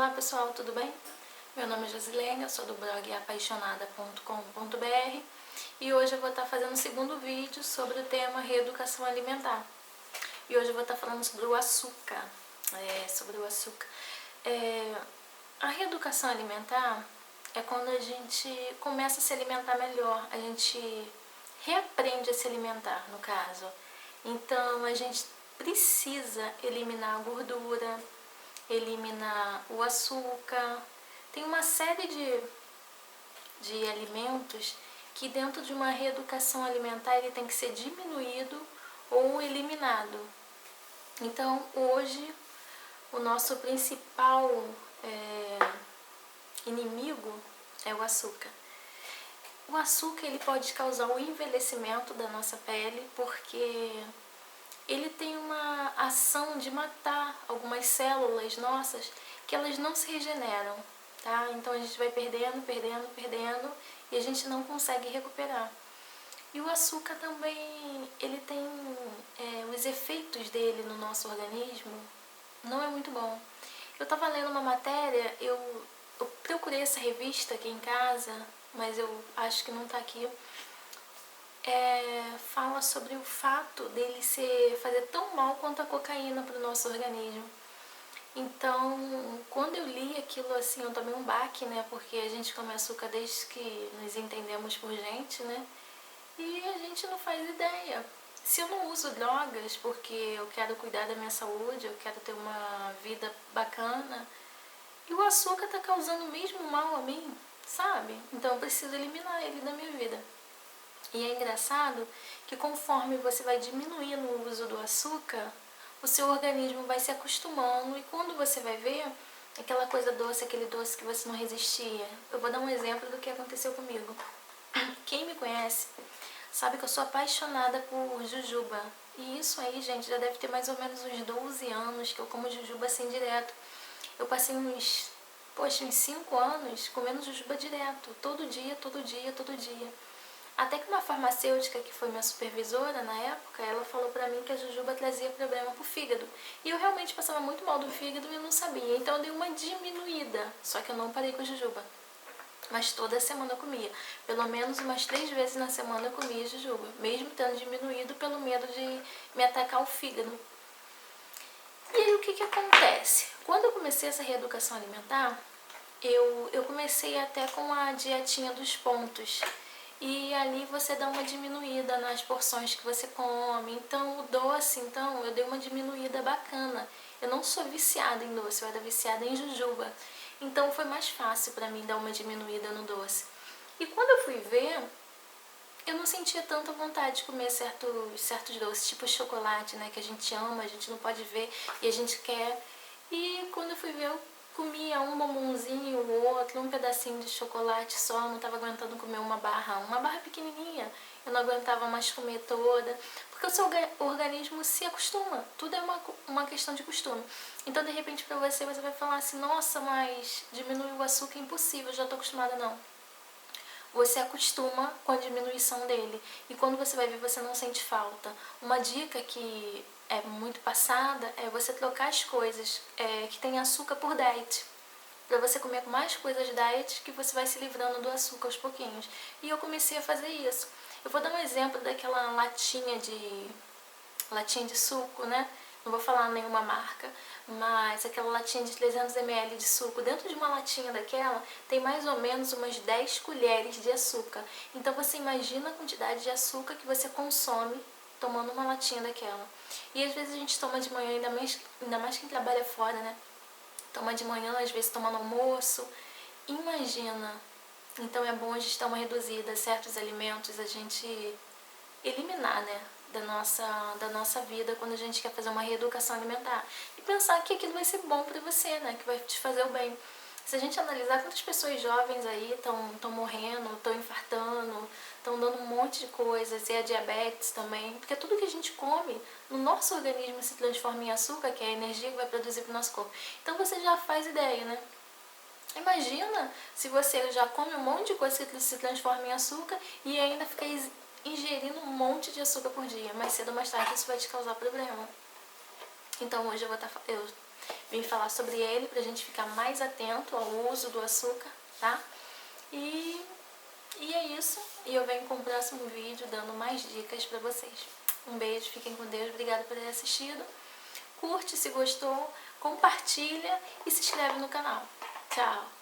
Olá pessoal, tudo bem? Meu nome é Josilene, eu sou do blog apaixonada.com.br e hoje eu vou estar fazendo o segundo vídeo sobre o tema reeducação alimentar. E hoje eu vou estar falando sobre o açúcar. A reeducação alimentar é quando a gente começa a se alimentar melhor, a gente reaprende a se alimentar, no caso. Então a gente precisa eliminar a gordura, eliminar o açúcar. Tem uma série de alimentos que dentro de uma reeducação alimentar ele tem que ser diminuído ou eliminado. Então hoje o nosso principal inimigo é o açúcar. O açúcar ele pode causar o envelhecimento da nossa pele porque ele tem uma ação de matar algumas células nossas que elas não se regeneram, tá? Então a gente vai perdendo e a gente não consegue recuperar. E o açúcar também, ele tem os efeitos dele no nosso organismo, não é muito bom. Eu estava lendo uma matéria, eu procurei essa revista aqui em casa, mas eu acho que não está aqui. Fala sobre o fato dele fazer tão mal quanto a cocaína para o nosso organismo. Então, quando eu li aquilo assim, eu tomei um baque, né? Porque a gente come açúcar desde que nos entendemos por gente, né? E a gente não faz ideia. Se eu não uso drogas porque eu quero cuidar da minha saúde, eu quero ter uma vida bacana, e o açúcar tá causando o mesmo mal a mim, sabe? Então eu preciso eliminar ele da minha vida. E é engraçado que conforme você vai diminuindo o uso do açúcar, o seu organismo vai se acostumando e quando você vai ver, aquela coisa doce, aquele doce que você não resistia. Eu vou dar um exemplo do que aconteceu comigo. Quem me conhece sabe que eu sou apaixonada por jujuba. E isso aí, gente, já deve ter mais ou menos uns 12 anos que eu como jujuba assim direto. Eu passei uns 5 anos comendo jujuba direto, todo dia. Até que uma farmacêutica, que foi minha supervisora na época, ela falou pra mim que a jujuba trazia problema pro fígado. E eu realmente passava muito mal do fígado e eu não sabia. Então eu dei uma diminuída, só que eu não parei com a jujuba. Mas toda semana eu comia. Pelo menos umas 3 vezes na semana eu comia jujuba. Mesmo tendo diminuído pelo medo de me atacar o fígado. E aí o que acontece? Quando eu comecei essa reeducação alimentar, eu comecei até com a dietinha dos pontos. E ali você dá uma diminuída nas porções que você come. Então o doce, eu dei uma diminuída bacana. Eu não sou viciada em doce, eu era viciada em jujuba. Então foi mais fácil pra mim dar uma diminuída no doce. E quando eu fui ver, eu não sentia tanta vontade de comer certos doces, tipo chocolate, né? Que a gente ama, a gente não pode ver e a gente quer. E quando eu fui ver, eu comia um bombonzinho, o outro, um pedacinho de chocolate só, eu não estava aguentando comer uma barra pequenininha. Eu não aguentava mais comer toda, porque o seu organismo se acostuma, tudo é uma questão de costume. Então, de repente, pra você vai falar assim, nossa, mas diminuir o açúcar é impossível, eu já tô acostumada, não. Você acostuma com a diminuição dele, e quando você vai ver, você não sente falta. Uma dica que é muito passada é você trocar as coisas que tem açúcar por diet, para você comer mais coisas diet que você vai se livrando do açúcar aos pouquinhos. E eu comecei a fazer isso. Eu vou dar um exemplo daquela latinha de suco, né? Não vou falar nenhuma marca, mas aquela latinha de 300 ml de suco, dentro de uma latinha daquela, tem mais ou menos umas 10 colheres de açúcar. Então você imagina a quantidade de açúcar que você consome tomando uma latinha daquela. E às vezes a gente toma de manhã, ainda mais quem trabalha fora, né? Toma de manhã, às vezes toma no almoço. Imagina. Então é bom a gente dar uma reduzida, certos alimentos a gente eliminar, né? Da nossa vida quando a gente quer fazer uma reeducação alimentar. E pensar que aquilo vai ser bom pra você, né? Que vai te fazer o bem. Se a gente analisar quantas pessoas jovens aí estão morrendo, estão infartando, estão dando um monte de coisas, e a diabetes também, porque tudo que a gente come no nosso organismo se transforma em açúcar, que é a energia que vai produzir para o nosso corpo. Então você já faz ideia, né? Imagina se você já come um monte de coisa que se transforma em açúcar e ainda fica ingerindo um monte de açúcar por dia. Mais cedo ou mais tarde isso vai te causar problema. Então hoje eu Vim falar sobre ele pra gente ficar mais atento ao uso do açúcar, tá? E é isso. E eu venho com o próximo vídeo dando mais dicas pra vocês. Um beijo, fiquem com Deus, obrigada por ter assistido. Curte se gostou, compartilha e se inscreve no canal. Tchau!